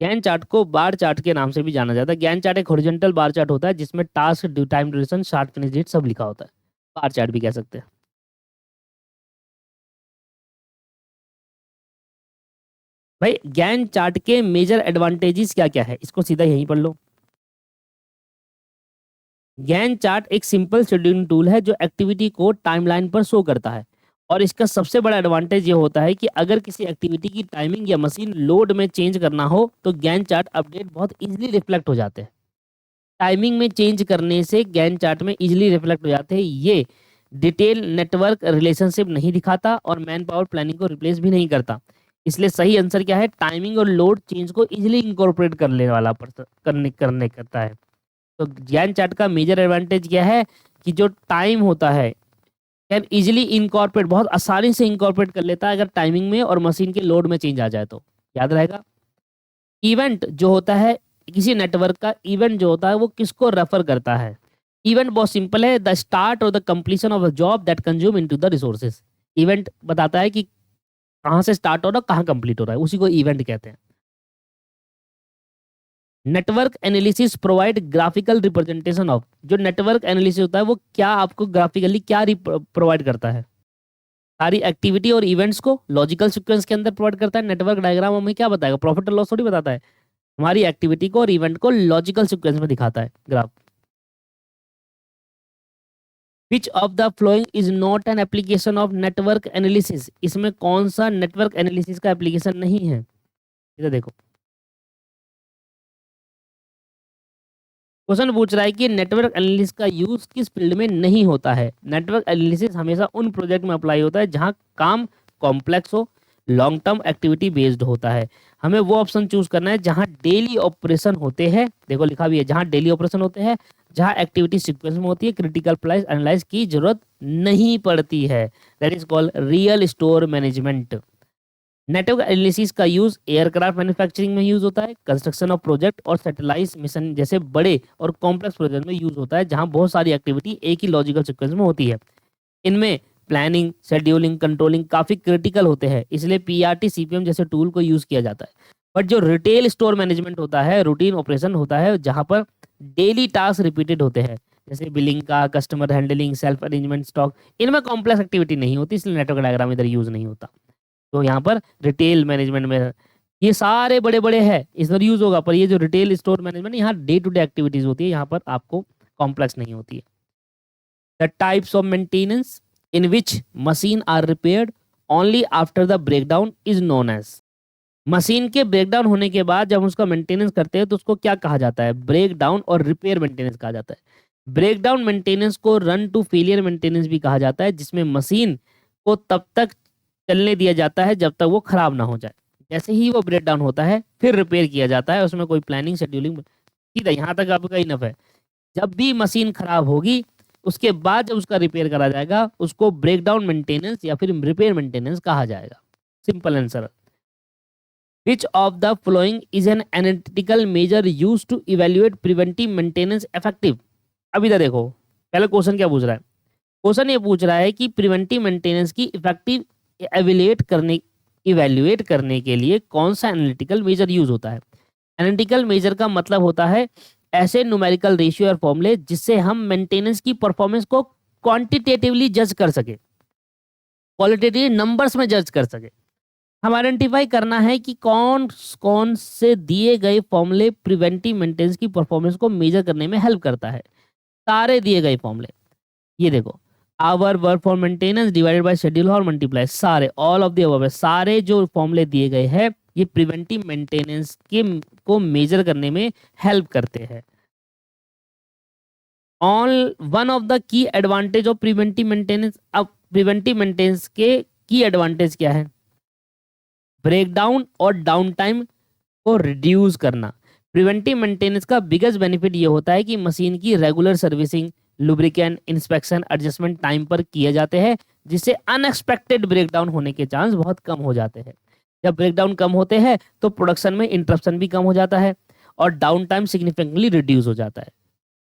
Gantt chart को बार चार्ट के नाम से भी जाना जाता है। गैन चार्ट एक हॉरिजॉन्टल बार चार्ट होता है जिसमें task, time duration, start finish date सब लिखा होता है। बार चार्ट भी कह सकते हैं। भाई गैन चार्ट के मेजर एडवांटेजेस क्या क्या है, इसको सीधा यहीं पढ़ लो। गैन चार्ट एक सिंपल शेड्यूलिंग टूल है जो एक्टिविटी को टाइमलाइन पर शो करता है, और इसका सबसे बड़ा एडवांटेज ये होता है कि अगर किसी एक्टिविटी की टाइमिंग या मशीन लोड में चेंज करना हो तो गैन चार्ट अपडेट बहुत इजीली रिफ्लेक्ट हो जाते हैं। टाइमिंग में चेंज करने से गैन चार्ट में इजीली रिफ्लेक्ट हो जाते हैं। ये डिटेल नेटवर्क रिलेशनशिप नहीं दिखाता और मैन पावर प्लानिंग को रिप्लेस भी नहीं करता। इसलिए सही आंसर क्या है? टाइमिंग और लोड चेंज को इजीली इंकॉर्पोरेट करने वाला करने करने करता है। तो गैन चार्ट का मेजर एडवांटेज क्या है कि जो टाइम होता है कैन इजीली इनकॉर्पोरेट, बहुत आसानी से इनकॉर्पोरेट कर लेता है अगर टाइमिंग में और मशीन के लोड में चेंज आ जाए तो। याद रहेगा। इवेंट जो होता है किसी नेटवर्क का, इवेंट जो होता है वो किसको रेफर करता है? इवेंट बहुत सिंपल है, द स्टार्ट और the completion of a job that consume into the resources. Event बताता है कि कहाँ से स्टार्ट हो रहा है, कहाँ कंप्लीट हो रहा है, उसी को इवेंट कहते हैं। Network analysis provide graphical representation of. जो नेटवर्क एनालिसिस होता है वो क्या आपको ग्राफिकली क्या प्रोवाइड करता है? सारी एक्टिविटी और इवेंट्स को लॉजिकल सीक्वेंस के अंदर प्रोवाइड करता है। नेटवर्क डायग्राम हमें क्या बताएगा? प्रॉफिट और लॉस थोड़ी बताता है, हमारी एक्टिविटी को और इवेंट को लॉजिकल सीक्वेंस में दिखाता है graph. Which of the following is not an application of network analysis. इसमें कौन सा नेटवर्क एनालिसिस का एप्लीकेशन नहीं है? इधर देखो, क्वेश्चन पूछ रहा है कि नेटवर्क एनालिसिस का यूज किस फील्ड में नहीं होता है। नेटवर्क एनालिसिस हमेशा उन प्रोजेक्ट में अप्लाई होता है जहां काम कॉम्प्लेक्स हो, लॉन्ग टर्म एक्टिविटी बेस्ड होता है। हमें वो ऑप्शन चूज करना है जहां डेली ऑपरेशन होते हैं, देखो लिखा भी है जहां डेली ऑपरेशन होते हैं, जहां एक्टिविटी सीक्वेंस में होती है, क्रिटिकल प्राइस एनालाइज की जरूरत नहीं पड़ती है। That is called real store management. Network analysis का यूज एयरक्राफ्ट मैन्युफैक्चरिंग में यूज होता है, कंस्ट्रक्शन ऑफ प्रोजेक्ट और सैटेलाइट मिशन जैसे बड़े और कॉम्प्लेक्स प्रोजेक्ट में यूज होता है, जहां बहुत सारी एक्टिविटी एक ही लॉजिकल सीक्वेंस में होती है। इनमें प्लानिंग, शेड्यूलिंग, कंट्रोलिंग काफी क्रिटिकल होते हैं, इसलिए पीआरटी सीपीएम जैसे टूल को यूज किया जाता है। बट जो रिटेल स्टोर मैनेजमेंट होता है, रूटीन ऑपरेशन होता है, जहां पर डेली टास्क रिपीटेड होते हैं, जैसे बिलिंग का, customer handling, self arrangement, stock, इनमें कॉम्प्लेक्स एक्टिविटी नहीं होती, इसलिए नेटवर्क डायग्राम इधर यूज नहीं होता। तो यहाँ पर रिटेल मैनेजमेंट में ये सारे बड़े बड़े हैं, इधर यूज होगा, पर ये जो रिटेल स्टोर मैनेजमेंट यहाँ डे टू डे एक्टिविटीज होती है, यहाँ पर आपको कॉम्प्लेक्स नहीं होती है। The types of maintenance in which machine are repaired only after the breakdown is known as। Machine के ब्रेकडाउन होने के बाद जब उसका मेंटेनेंस करते हैं तो उसको क्या कहा जाता है? ब्रेकडाउन और रिपेयर मेंटेनेंस कहा जाता है। ब्रेकडाउन मेंटेनेंस को रन टू फेलियर मेंटेनेंस भी कहा जाता है, जिसमें मशीन को तब तक चलने दिया जाता है जब तक वो खराब ना हो जाए। जैसे ही वो ब्रेकडाउन होता है फिर रिपेयर किया जाता है, उसमें कोई प्लानिंग शेड्यूलिंग, सीधा यहाँ तक आपका इनफ है। जब भी मशीन खराब होगी उसके बाद जब उसका रिपेयर करा जाएगा उसको ब्रेकडाउन मेंटेनेंस या फिर रिपेयर मेंटेनेंस कहा जाएगा। Simple answer. Which of the following is an analytical measure use to evaluate preventive maintenance effective. अब इधर देखो, पहले क्वेश्चन क्या पूछ रहा है? क्वेश्चन ये पूछ रहा है कि प्रिवेंटिव मेंटेनेंस की इफेक्टिव इवेल्युएट करने के लिए कौन सा एनालिटिकल मेजर यूज होता है। एनालिटिकल मेजर का मतलब होता है ऐसे न्यूमेरिकल रेशियो और फॉर्मूले जिससे हम मेंटेनेंस की परफॉर्मेंस को क्वांटिटेटिवली जज कर सके, क्वालिटेटिव नंबर्स में जज कर सके। हम आइडेंटिफाई करना है कि कौन कौन से दिए गए फॉर्मूले प्रिवेंटिव मेंटेनेंस की परफॉर्मेंस को मेजर करने में हेल्प करता है। सारे दिए गए फॉर्मूले, ये देखो, hour work for maintenance divided by schedule और मल्टीप्लाई, सारे ऑल ऑफ द अबव, सारे जो फॉर्मूले दिए गए हैं ये प्रिवेंटिव मेंटेनेंस के को मेजर करने में हेल्प करते हैं। All one of the key advantage of preventive maintenance. अब प्रिवेंटिव मेंटेनेंस के की एडवांटेज क्या है? ब्रेकडाउन और डाउन टाइम को रिड्यूस करना। प्रिवेंटिव मेंटेनेंस का बिगेस्ट बेनिफिट ये होता है कि मशीन की regular servicing, lubricant, inspection, adjustment time पर किए जाते हैं, जिससे अनएक्सपेक्टेड ब्रेकडाउन होने के चांस बहुत कम हो जाते हैं। जब ब्रेकडाउन कम होते हैं तो प्रोडक्शन में इंटरप्शन भी कम हो जाता है और डाउन टाइम सिग्निफिकेंटली रिड्यूस हो जाता है।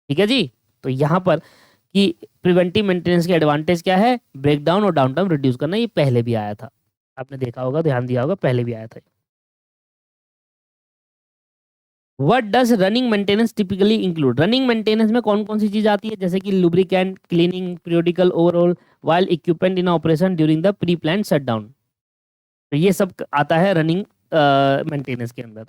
ठीक है जी, तो यहाँ पर कि प्रिवेंटिव मेंटेनेंस के एडवांटेज क्या है? ब्रेकडाउन और डाउन टाइम रिड्यूस करना। ये पहले भी आया था, आपने देखा होगा, ध्यान दिया होगा, पहले भी आया था। What does running maintenance typically include? Running maintenance में कौन कौन सी चीज आती है? जैसे कि lubricant, cleaning, periodical overhaul, while equipment in operation during the pre plan shutdown. तो ये सब आता है रनिंग मेंटेनेंस के अंदर।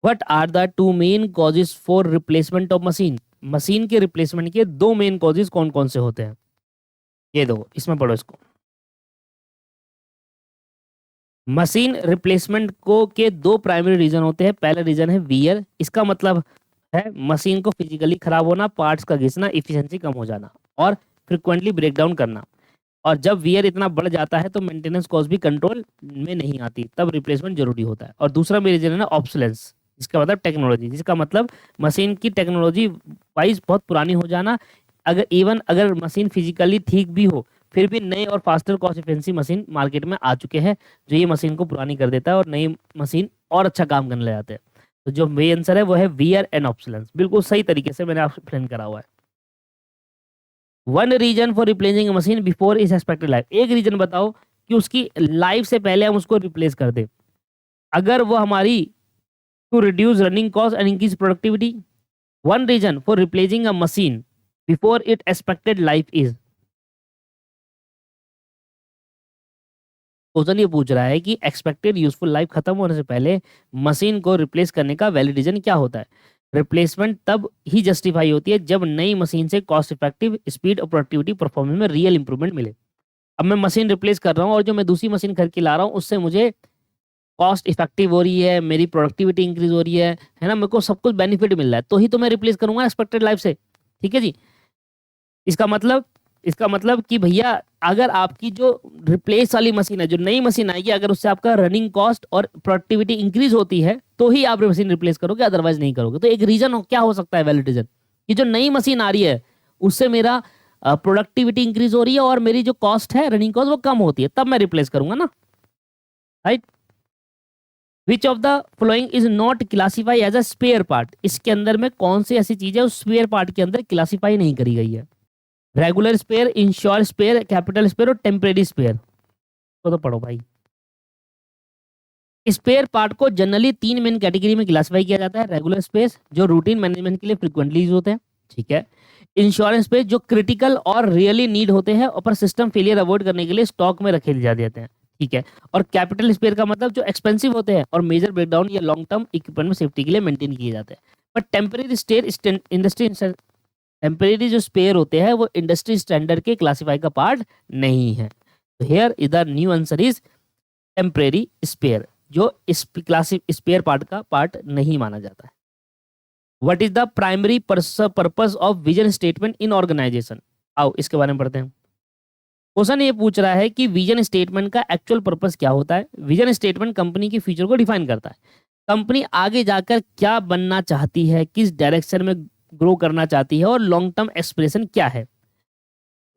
What are the two main causes for replacement of machine? Machine के रिप्लेसमेंट के दो मेन कॉजेज कौन कौन से होते हैं? ये दो, इसमें पढ़ो इसको। मशीन रिप्लेसमेंट को के दो प्राइमरी रीजन होते हैं। पहला रीजन है वियर, इसका मतलब है मशीन को फिजिकली खराब होना, पार्ट्स का घिसना, इफिशिएंसी कम हो जाना और फ्रिक्वेंटली ब्रेकडाउन करना। और जब वियर इतना बढ़ जाता है तो मेंटेनेंस कॉस्ट भी कंट्रोल में नहीं आती, तब रिप्लेसमेंट जरूरी होता है। और दूसरा रीजन है ना ऑब्सोलेंस, जिसका मतलब टेक्नोलॉजी, जिसका मतलब मशीन की टेक्नोलॉजी वाइज बहुत पुरानी हो जाना। अगर मशीन फिजिकली ठीक भी हो फिर भी नए और faster cost efficiency machine market में आ चुके हैं जो ये मशीन को पुरानी कर देता है और नई मशीन और अच्छा काम करने लग जाते हैं। तो जो वे आंसर है वो है वियर एंड ऑब्सोलेंस। बिल्कुल सही तरीके से मैंने आपको एक्सप्लेन करा हुआ है। One reason for replacing machine before is expected life. एक रीजन बताओ कि उसकी लाइफ से पहले हम उसको रिप्लेस कर दें, अगर वो हमारी to reduce running cost and increase productivity. One reason for replacing a machine before it expected life is. Question ये पूछ रहा है कि एक्सपेक्टेड यूजफुल लाइफ खत्म होने से पहले मशीन को रिप्लेस करने का वैलिड रीजन क्या होता है। रिप्लेसमेंट तब ही जस्टिफाई होती है जब नई मशीन से कॉस्ट इफेक्टिव, स्पीड और प्रोडक्टिविटी परफॉर्मेंस में रियल इंप्रूवमेंट मिले। अब मैं मशीन रिप्लेस कर रहा हूँ और जो मैं दूसरी मशीन खरीद के ला रहा हूँ उससे मुझे कॉस्ट इफेक्टिव हो रही है, मेरी प्रोडक्टिविटी इंक्रीज हो रही है ना, मेरे को सब कुछ बेनिफिट मिल रहा है, तो ही तो मैं रिप्लेस करूंगा एक्सपेक्टेड लाइफ से। ठीक है जी, इसका मतलब इसका मतलब कि भैया अगर आपकी जो रिप्लेस वाली मशीन है, जो नई मशीन आएगी, अगर उससे आपका रनिंग कॉस्ट और प्रोडक्टिविटी इंक्रीज होती है तो ही आप मशीन रिप्लेस करोगे, अदरवाइज नहीं करोगे। तो एक रीजन क्या हो सकता है, वैलिड रीजन, कि जो नई मशीन आ रही है उससे मेरा प्रोडक्टिविटी इंक्रीज हो रही है और मेरी जो कॉस्ट है, रनिंग कॉस्ट, वो कम होती है, तब मैं रिप्लेस करूंगा ना, right. Which of the following is not classify as a spare part, इसके अंदर में कौन सी ऐसी चीज है उस स्पेयर पार्ट के अंदर क्लासीफाई नहीं करी गई है? Regular spare, insure spare, capital spare और टेम्परेरी स्पेयर। तो पढ़ो भाई। स्पेयर पार्ट को जनरली 3 मेन कैटेगरी में क्लासिफाई किया जाता है। रेगुलर स्पेस जो रूटीन मैनेजमेंट के लिए फ्रिक्वेंटली यूज होते हैं, ठीक है। इंश्योरेंस स्पेस जो क्रिटिकल और रियली नीड होते हैं और पर सिस्टम फेलियर अवॉइड करने के लिए स्टॉक में रखे जा देते हैं, ठीक है। और कैपिटल स्पेयर का मतलब जो एक्सपेंसिव होते हैं और मेजर ब्रेकडाउन या लॉन्ग टर्म इक्विपमेंट में सेफ्टी के लिए मेंटेन किए जाते हैं। पर टेम्परेरी स्टेयर इंडस्ट्री, टेम्परेरी जो स्पेयर होते हैं वो इंडस्ट्री स्टैंडर्ड के क्लासिफाई का पार्ट नहीं है। तो here is the new answer is temporary spare, जो इस क्लासिक स्पेयर पार्ट का पार्ट नहीं माना जाता है। What is the primary purpose of vision statement in organization? आओ इसके बारे में पढ़ते हैं। क्वेश्चन ये पूछ रहा है कि विजन स्टेटमेंट का एक्चुअल पर्पस क्या होता है। विजन स्टेटमेंट कंपनी की फ्यूचर को डिफाइन करता है। कंपनी आगे जाकर क्या बनना चाहती है, किस डायरेक्शन में ग्रो करना चाहती है और लॉन्ग टर्म एक्सप्रेशन क्या है।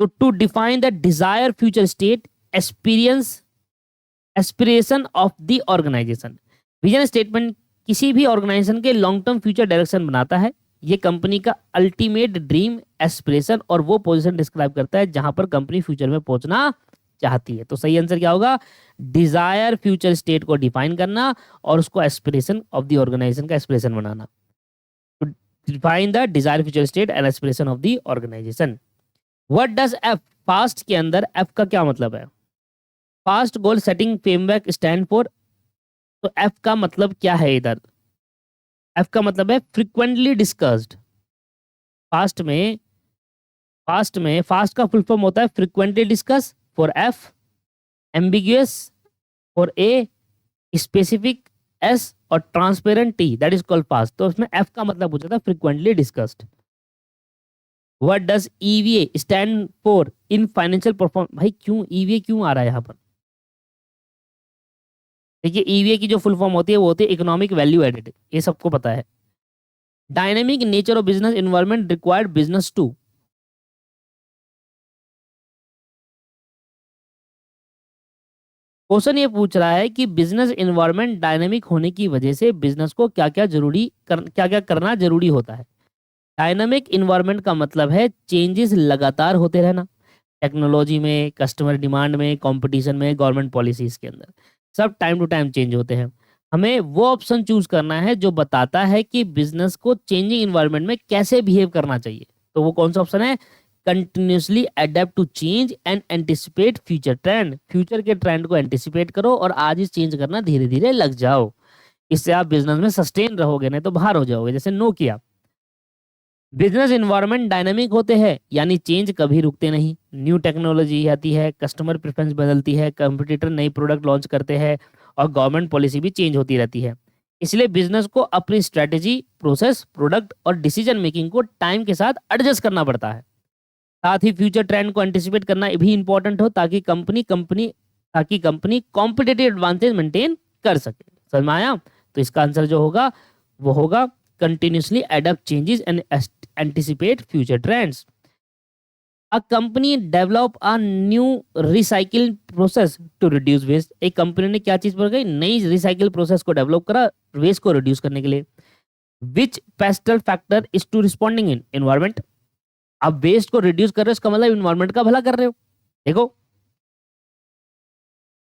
तो to define the desire future state experience aspiration of the organization. Vision statement किसी भी ऑर्गेनाइजेशन के लॉन्ग टर्म फ्यूचर डायरेक्शन बनाता है। ये कंपनी का अल्टीमेट ड्रीम, एस्पिरेशन और वो पोजीशन डिस्क्राइब करता है जहां पर कंपनी फ्यूचर में पहुंचना चाहती है। तो सही आंसर क्या होगा? डिजायर फ्यूचर स्टेट को डिफाइन करना और उसको एस्पिरेशन ऑफ द ऑर्गेनाइजेशन का एस्पिरेशन बनाना। तो define the desire future state and aspiration of the organization. What does F, FAST के अंदर एफ का क्या मतलब है? FAST goal setting framework stand for. तो एफ का मतलब क्या है इधर? एफ का मतलब है फ्रीक्वेंटली डिस्कस्ड। फास्ट में फास्ट का फुल फॉर्म होता है frequently discuss, for F ambiguous, for A specific, S और transparent T, that is called FAST. तो इसमें एफ का मतलब पूछा था frequently discussed. What does EVA stand for in financial performance? भाई क्यों ईवीए क्यों आ रहा है यहाँ पर? देखिए ईवीए की जो फुल फॉर्म होती है वो होती है इकोनॉमिक वैल्यू एडेड, ये सबको पता है। Dynamic nature of business environment required business to. Question ये पूछ रहा है कि बिजनेस एनवायरनमेंट डायनेमिक होने की वजह से बिजनेस को क्या क्या करना जरूरी होता है। डायनामिक इन्वायरमेंट का मतलब है चेंजेस लगातार होते रहना, टेक्नोलॉजी में, कस्टमर डिमांड में, कंपटीशन में, गवर्नमेंट पॉलिसीज के अंदर, सब टाइम टू टाइम चेंज होते हैं। हमें वो ऑप्शन चूज करना है जो बताता है कि बिजनेस को चेंजिंग इन्वायरमेंट में कैसे बिहेव करना चाहिए। तो वो कौन सा ऑप्शन है? Continuously adapt to change and anticipate future trend. Future के ट्रेंड को एंटिसिपेट करो और आज ही चेंज करना धीरे धीरे लग जाओ। इससे आप बिजनेस में सस्टेन रहोगे, नहीं तो बाहर हो जाओगे, जैसे नोकिया। बिजनेस इन्वायरमेंट डायनामिक होते हैं यानी चेंज कभी रुकते नहीं। न्यू टेक्नोलॉजी आती है, कस्टमर प्रेफरेंस बदलती है, कंपटीटर नई प्रोडक्ट लॉन्च करते हैं और गवर्नमेंट पॉलिसी भी चेंज होती रहती है। इसलिए बिजनेस को अपनी स्ट्रेटेजी, प्रोसेस, प्रोडक्ट और डिसीजन मेकिंग को टाइम के साथ एडजस्ट करना पड़ता है। साथ ही फ्यूचर ट्रेंड को एंटिसिपेट करना भी इंपॉर्टेंट हो ताकि कंपनी कॉम्पिटिटिव एडवांटेज मेंटेन कर सके। समझ में आया? तो इसका आंसर जो होगा वो होगा continuously adapt changes and anticipate future trends. A company develop a new recycling process to reduce waste. एक कंपनी ने क्या चीज पर गई? नई रिसाइकिल प्रोसेस को डेवलप करा वेस्ट को रिड्यूस करने के लिए। Which pestle factor is to responding in environment? आप वेस्ट को रिड्यूस कर रहे हो, इसका मतलब इन्वायरमेंट का भला कर रहे हो। देखो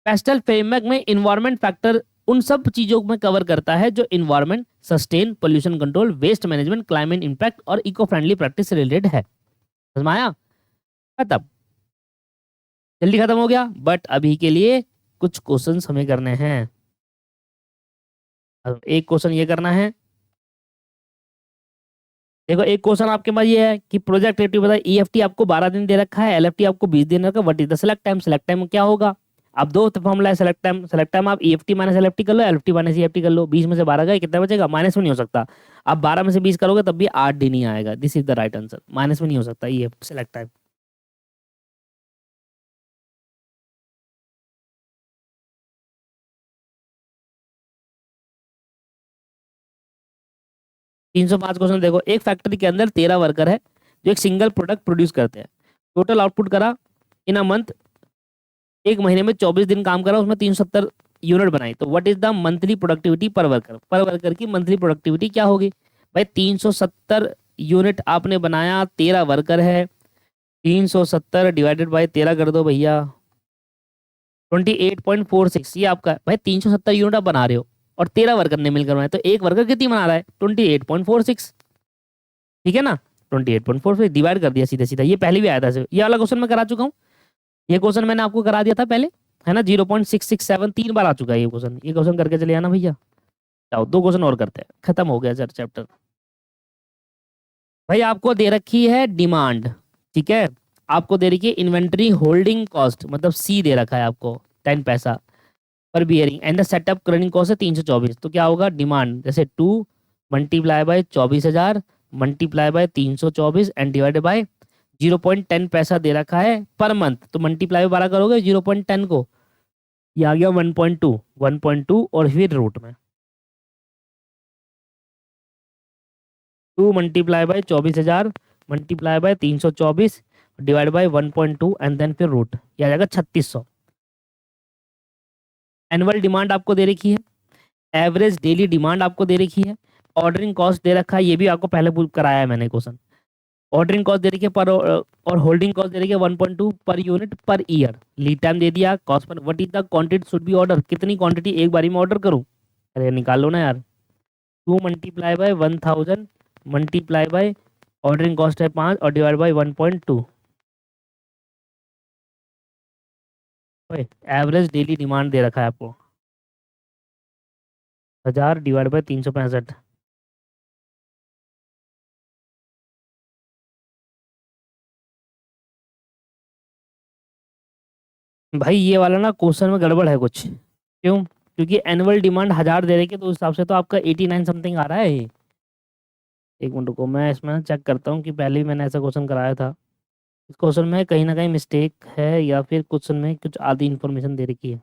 पेस्टल फ्रेमवर्क में इन्वायरमेंट फैक्टर उन सब चीजों में कवर करता है जो environment, sustain, pollution control, waste management, climate impact और इको फ्रेंडली प्रैक्टिस से रिलेटेड है। समझ में आया? खत्म, जल्दी खत्म हो गया। बट अभी के लिए कुछ क्वेश्चंस हमें करने हैं। अब एक क्वेश्चन ये करना है। देखो एक क्वेश्चन आपके पास ये है कि प्रोजेक्ट एक्टिविटी बताइए। ईएफटी आपको 12 दिन दे रखा है, एलएफटी आपको 20 दिन रखा है। What is the select time? Select time क्या होगा? अब दो फॉर्मूला है सेलेक्ट टाइम आप ईएफटी माइनस एलएफटी कर लो, एलएफटी माइनस ईएफटी कर लो। 20 में से 12 गए, कितना बचेगा? माइनस में नहीं हो सकता। आप 12 में से 20 करोगे तब भी 8 दिन ही आएगा। This is the right answer, minus में नहीं हो सकता ये सेलेक्ट टाइम। 305 क्वेश्चन देखो, एक फैक्ट्री के अंदर 13 वर्कर है जो एक सिंगल प्रोडक्ट प्रोड्यूस करते हैं। टोटल आउटपुट करा इन अ मंथ, एक महीने में 24 दिन काम करा, उसमें 370 यूनिट बनाई। तो what is the monthly productivity पर वर्कर? पर वर्कर की मंथली प्रोडक्टिविटी क्या होगी भाई? 370 यूनिट आपने बनाया, 13 वर्कर है, 370 डिवाइडेड बाई 13 कर दो भैया, 28.46। ये आपका भाई 370 यूनिट आप बना रहे हो और 13 वर्कर ने मिलकर बनाया, तो एक वर्कर कितनी बना रहा है? 28.46। ठीक है ना, 28.46 डिवाइड कर दिया सीधा सीधा। ये पहले भी आया था, ये वाला क्वेश्चन मैं करा चुका हूँ। ये क्वेश्चन मैंने आपको करा दिया था पहले, है ना। 0.667 3 बार आ चुका है ये क्वेश्चन। ये क्वेश्चन करके चले आना भैया। जाओ 2 क्वेश्चन और करते हैं, खत्म हो गया सर चैप्टर। भाई आपको दे रखी है डिमांड, ठीक है, आपको दे रखी है इन्वेंट्री होल्डिंग कॉस्ट, मतलब सी दे रखा है आपको 10 पैसा पर bearing, and the setup running cost है 324। तो क्या होगा? डिमांड जैसे 2 multiply by 24,000 multiply by 324 and divided by 0.10 पैसा दे रखा है पर मंथ। तो मल्टीप्लाई 12 करोगे 0.10 को, ये आ गया 1.2 और फिर रूट में 2 multiply by 24,000 multiply by 324 divide by 1.2 and then फिर रूट, ये आ जाएगा 3600। एनुअल डिमांड आपको दे रखी है, एवरेज डेली डिमांड आपको दे रखी है, ऑर्डरिंग कॉस्ट दे रखा है, ये भी आपको पहले कराया है मैंने क्वेश्चन। ऑर्डरिंग कॉस्ट दे रखी है पर, और होल्डिंग कॉस्ट दे रखी है 1.2 per unit per year. Lead time दे दिया, cost per, what is the quantity should be order, कितनी क्वांटिटी एक बारी में ऑर्डर करूं? अरे निकाल लो ना यार। 2 multiply by 1000 multiply by ordering cost है 5 और divide by 1.2। Average daily demand दे रखा है आपको 1000 डिवाइड बाय 365। भाई ये वाला ना क्वेश्चन में गड़बड़ है कुछ। क्यों? क्योंकि एनुअल डिमांड 1000 दे रखे, तो उस हिसाब से तो आपका 89 समथिंग आ रहा है ये। एक मिनट को मैं इसमें चेक करता हूँ कि पहले भी मैंने ऐसा क्वेश्चन कराया था। इस क्वेश्चन में कहीं ना कहीं मिस्टेक है या फिर क्वेश्चन में कुछ आधी इन्फॉर्मेशन दे रखी है।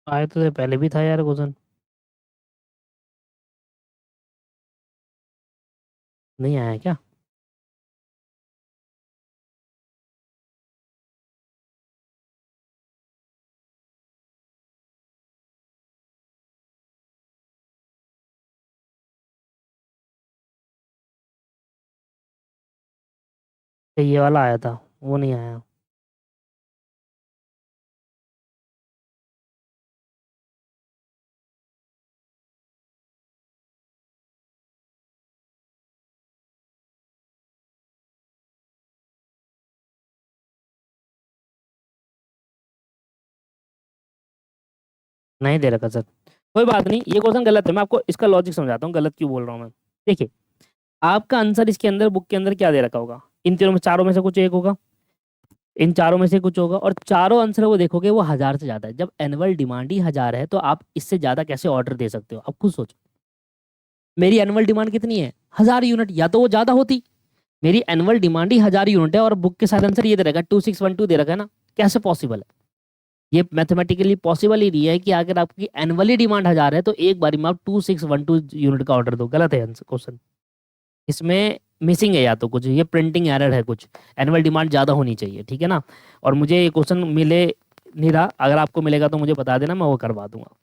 आया तो पहले भी था यार क्वेश्चन। नहीं आया क्या? तो ये वाला आया था, वो नहीं आया। नहीं दे रखा सर, कोई बात नहीं, ये क्वेश्चन गलत है। मैं आपको इसका लॉजिक समझाता हूँ गलत क्यों बोल रहा हूँ मैं। देखिए, आपका आंसर इसके अंदर बुक के अंदर क्या दे रखा होगा? इन तीनों में, चारों में से कुछ एक होगा, इन चारों में से कुछ होगा, और चारों आंसर वो देखोगे वो 1000 से ज्यादा है। जब एनुअल डिमांड ही 1000 है तो आप इससे ज्यादा कैसे ऑर्डर दे सकते हो? आप खुद सोचो। मेरी एनुअल डिमांड कितनी है? 1000 यूनिट, या तो वो ज्यादा होती। मेरी एनुअल डिमांड ही 1000 यूनिट है और बुक के साथ आंसर ये दे रखा है 2612 दे रखा है ना। कैसे पॉसिबल है? ये मैथमेटिकली पॉसिबल ही नहीं है कि अगर आपकी एनुअली डिमांड 1000 है तो एक बारी में आप 2612 यूनिट का ऑर्डर दो। गलत है आंसर क्वेश्चन, इसमें मिसिंग है या तो कुछ, ये प्रिंटिंग एरर है कुछ। एनुअल डिमांड ज़्यादा होनी चाहिए, ठीक है ना। और मुझे ये क्वेश्चन मिले नहीं रहा, अगर आपको मिलेगा तो मुझे बता देना, मैं वो करवा दूंगा।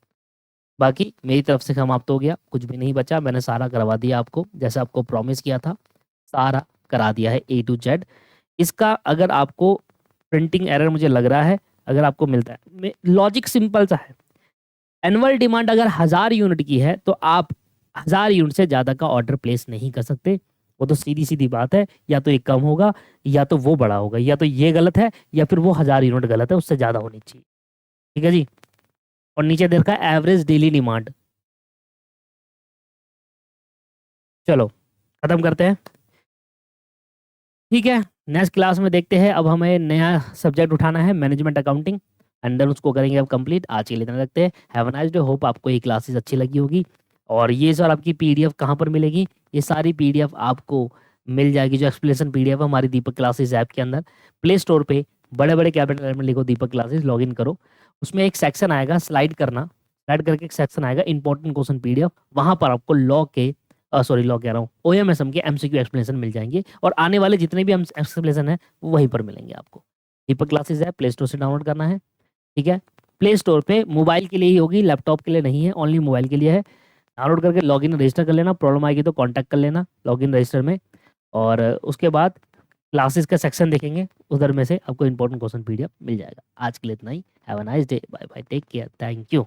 बाकी मेरी तरफ से समाप्त हो गया, कुछ भी नहीं बचा, मैंने सारा करवा दिया आपको जैसे आपको प्रॉमिस किया था, सारा करा दिया है A to Z। इसका अगर आपको प्रिंटिंग एरर मुझे लग रहा है, अगर आपको मिलता है, लॉजिक सिंपल सा है। एनुअल डिमांड अगर 1000 यूनिट की है तो आप 1000 यूनिट से ज़्यादा का ऑर्डर प्लेस नहीं कर सकते। वो तो सीधी सीधी बात है, या तो ये कम होगा या तो वो बड़ा होगा, या तो ये गलत है या फिर वो 1000 यूनिट गलत है, उससे ज़्यादा होनी चाहिए। ठीक है जी। और नीचे दे रखा है एवरेज डेली डिमांड, चलो खत्म करते हैं। ठीक है, नेक्स्ट क्लास में देखते हैं। अब हमें नया सब्जेक्ट उठाना है, मैनेजमेंट अकाउंटिंग, एंड देन उसको करेंगे अब कंप्लीट। आज के लिए इतना रखते हैं। Have a nice day. Hope आपको ये क्लासेस अच्छी लगी होगी। और ये सर आपकी पीडीएफ कहाँ पर मिलेगी? ये सारी पीडीएफ आपको मिल जाएगी, जो एक्सप्लेनेशन पीडीएफ है हमारी दीपक क्लासेस ऐप के अंदर। प्ले स्टोर पे बड़े बड़े कैपिटल लेटर में लिखो दीपक क्लासेस, लॉग इन करो। उसमें एक सेक्शन आएगा, स्लाइड करना, स्लाइड करके एक सेक्शन आएगा इंपॉर्टेंट क्वेश्चन पीडीएफ। वहां पर आपको लॉ के सॉरी लॉ कह रहा हूँ, ओएमएसएम के एमसीक्यू एक्सप्लेनेशन मिल जाएंगे। और आने वाले जितने भी एक्सप्लेनेशन है वो वहीं पर मिलेंगे आपको। दीपक क्लासेस है, प्ले स्टोर से डाउनलोड करना है। ठीक है, प्ले स्टोर पे मोबाइल के लिए ही होगी, लैपटॉप के लिए नहीं है, ओनली मोबाइल के लिए है। डाउनलोड करके लॉगिन रजिस्टर कर लेना। प्रॉब्लम आएगी तो कांटेक्ट कर लेना लॉगिन रजिस्टर में। और उसके बाद क्लासेस का सेक्शन देखेंगे, उधर में से आपको इंपॉर्टेंट क्वेश्चन पीडीएफ मिल जाएगा। आज के लिए इतना ही। Have a nice day, bye bye, take care, thank you.